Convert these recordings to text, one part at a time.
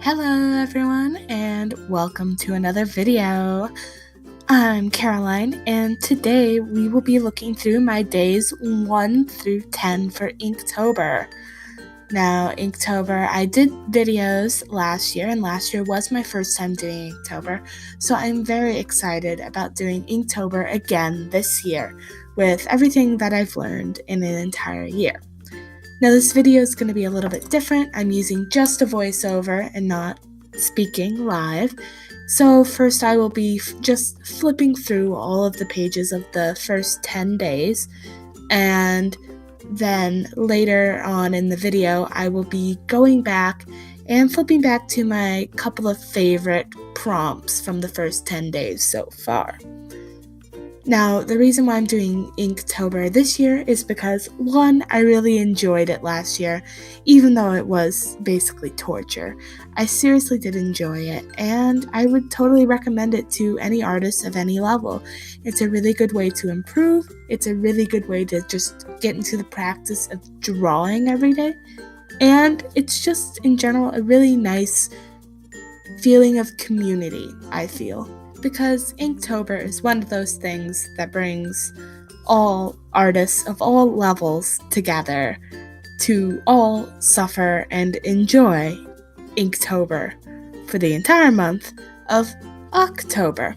Hello everyone and welcome to another video. I'm Caroline and today we will be looking through my days 1 through 10 for Inktober. Now Inktober, I did videos last year and last year was my first time doing Inktober, so I'm very excited about doing Inktober again this year with everything that I've learned in an entire year. Now this video is going to be a little bit different. I'm using just a voiceover and not speaking live. So first I will be just flipping through all of the pages of the first 10 days, and then later on in the video I will be going back and flipping back to my couple of favorite prompts from the first 10 days so far. Now, the reason why I'm doing Inktober this year is because, one, I really enjoyed it last year, even though it was basically torture. I seriously did enjoy it, and I would totally recommend it to any artist of any level. It's a really good way to improve. It's a really good way to just get into the practice of drawing every day. And it's just, in general, a really nice feeling of community, I feel. Because Inktober is one of those things that brings all artists of all levels together to all suffer and enjoy Inktober for the entire month of October.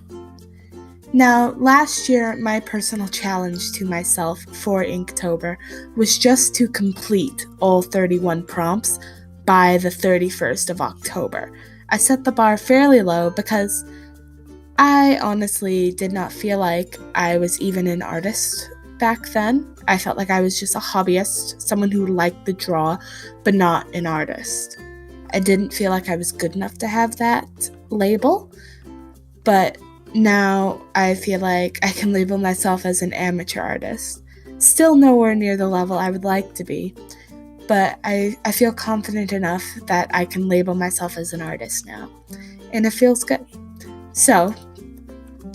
Now, last year, my personal challenge to myself for Inktober was just to complete all 31 prompts by the 31st of October. I set the bar fairly low because I honestly did not feel like I was even an artist back then. I felt like I was just a hobbyist, someone who liked to draw, but not an artist. I didn't feel like I was good enough to have that label, but now I feel like I can label myself as an amateur artist. Still nowhere near the level I would like to be, but I feel confident enough that I can label myself as an artist now, and it feels good. So,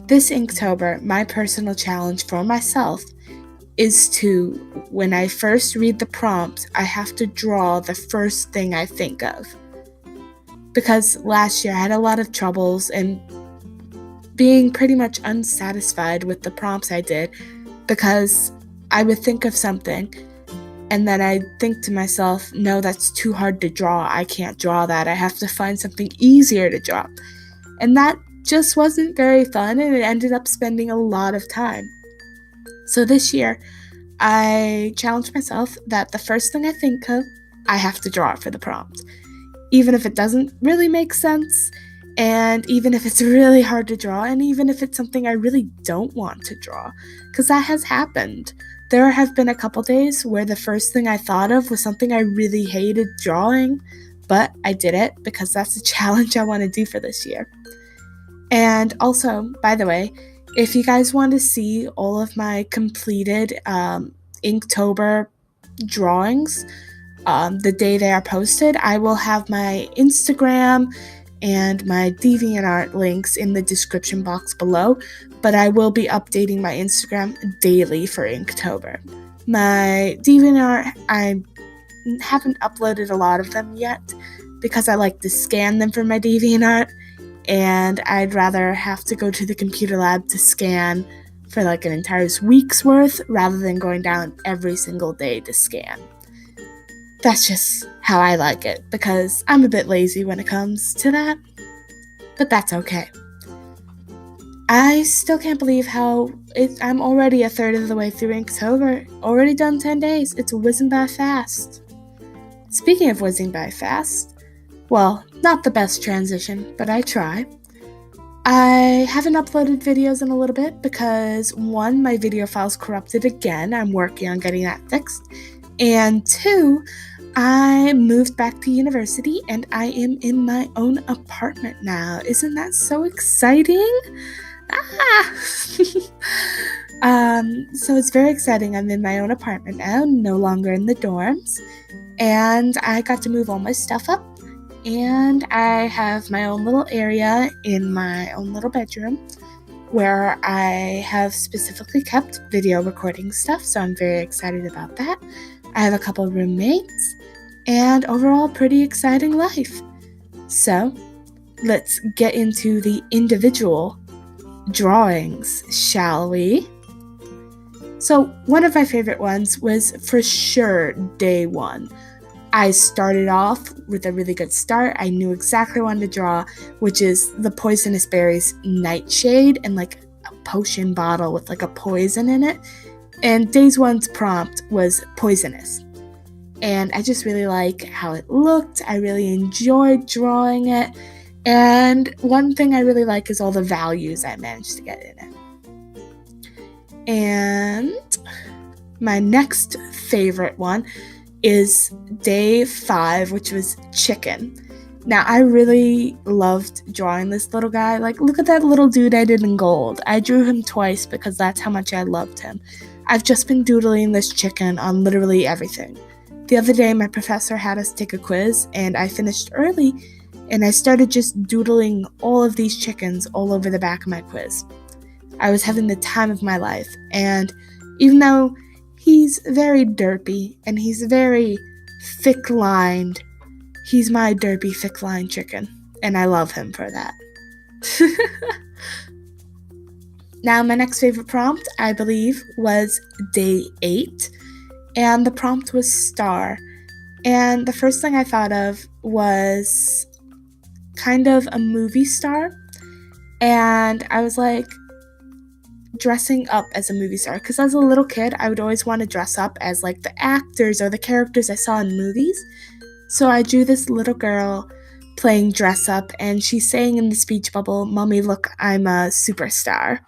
this Inktober, my personal challenge for myself is to, when I first read the prompt, I have to draw the first thing I think of. Because last year I had a lot of troubles and being pretty much unsatisfied with the prompts I did, because I would think of something and then I'd think to myself, no, that's too hard to draw. I can't draw that. I have to find something easier to draw. And that just wasn't very fun, and it ended up spending a lot of time. So this year, I challenged myself that the first thing I think of, I have to draw it for the prompt. Even if it doesn't really make sense, and even if it's really hard to draw, and even if it's something I really don't want to draw, because that has happened. There have been a couple days where the first thing I thought of was something I really hated drawing, but I did it because that's a challenge I want to do for this year. And also, by the way, if you guys want to see all of my completed Inktober drawings, the day they are posted, I will have my Instagram and my DeviantArt links in the description box below, but I will be updating my Instagram daily for Inktober. My DeviantArt, I haven't uploaded a lot of them yet because I like to scan them for my DeviantArt, and I'd rather have to go to the computer lab to scan for like an entire week's worth rather than going down every single day to scan. That's just how I like it, because I'm a bit lazy when it comes to that, but that's okay. I still can't believe how I'm already a third of the way through Inktober, already done 10 days. It's whizzing by fast. Speaking of whizzing by fast, well, not the best transition, but I try. I haven't uploaded videos in a little bit because, one, my video file's corrupted again. I'm working on getting that fixed. And two, I moved back to university and I am in my own apartment now. Isn't that so exciting? So it's very exciting. I'm in my own apartment now, no longer in the dorms. And I got to move all my stuff up. And I have my own little area in my own little bedroom where I have specifically kept video recording stuff, so I'm very excited about that. I have a couple roommates, and overall, pretty exciting life. So let's get into the individual drawings, shall we? So one of my favorite ones was for sure day 1. I started off with a really good start. I knew exactly what to draw, which is the Poisonous Berries Nightshade and like a potion bottle with like a poison in it. And day 1's prompt was poisonous. And I just really like how it looked. I really enjoyed drawing it. And one thing I really like is all the values I managed to get in it. And my next favorite one is day 5, which was chicken. Now, I really loved drawing this little guy. Like, look at that little dude I did in gold. I drew him twice because that's how much I loved him. I've just been doodling this chicken on literally everything. The other day, my professor had us take a quiz, and I finished early, and I started just doodling all of these chickens all over the back of my quiz. I was having the time of my life, and even though he's very derpy and he's very thick-lined, he's my derpy, thick-lined chicken, and I love him for that. Now, my next favorite prompt, I believe, was day 8, and the prompt was star. And the first thing I thought of was kind of a movie star, and I was like, dressing up as a movie star, because as a little kid I would always want to dress up as like the actors or the characters I saw in movies. So I drew this little girl playing dress up, and she's saying in the speech bubble, "Mommy, look, I'm a superstar."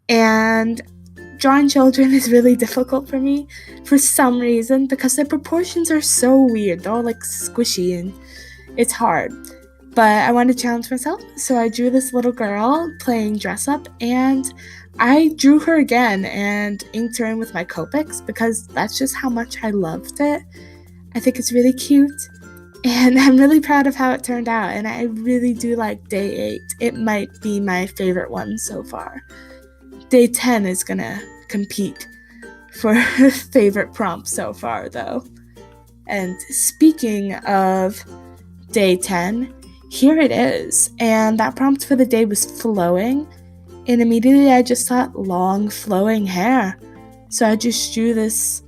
And drawing children is really difficult for me for some reason, because their proportions are so weird. They're all like squishy and it's hard. But I wanted to challenge myself, so I drew this little girl playing dress up, and I drew her again and inked her in with my Copics because that's just how much I loved it. I think it's really cute, and I'm really proud of how it turned out, and I really do like day 8. It might be my favorite one so far. Day 10 is gonna compete for favorite prompt so far, though. And speaking of day 10, here it is, and that prompt for the day was flowing. And immediately I just thought long flowing hair. So I just drew this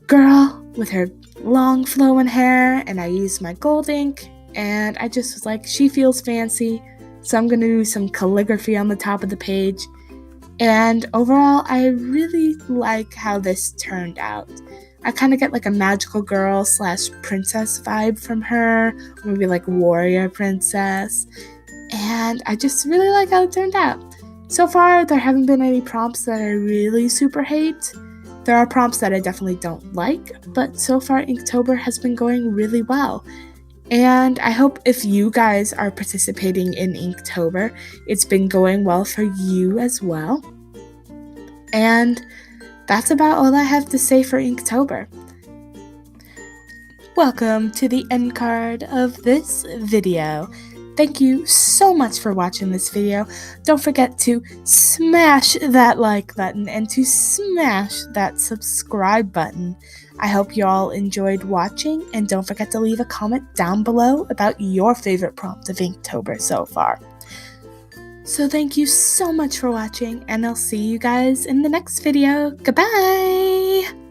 girl with her long flowing hair, and I used my gold ink, and I just was like, she feels fancy, so I'm going to do some calligraphy on the top of the page. And overall, I really like how this turned out. I kind of get like a magical girl / princess vibe from her, or maybe like warrior princess. And I just really like how it turned out. So far, there haven't been any prompts that I really super hate. There are prompts that I definitely don't like, but so far Inktober has been going really well. And I hope if you guys are participating in Inktober, it's been going well for you as well. And that's about all I have to say for Inktober. Welcome to the end card of this video. Thank you so much for watching this video. Don't forget to smash that like button and to smash that subscribe button. I hope you all enjoyed watching, and don't forget to leave a comment down below about your favorite prompt of Inktober so far. So thank you so much for watching, and I'll see you guys in the next video. Goodbye!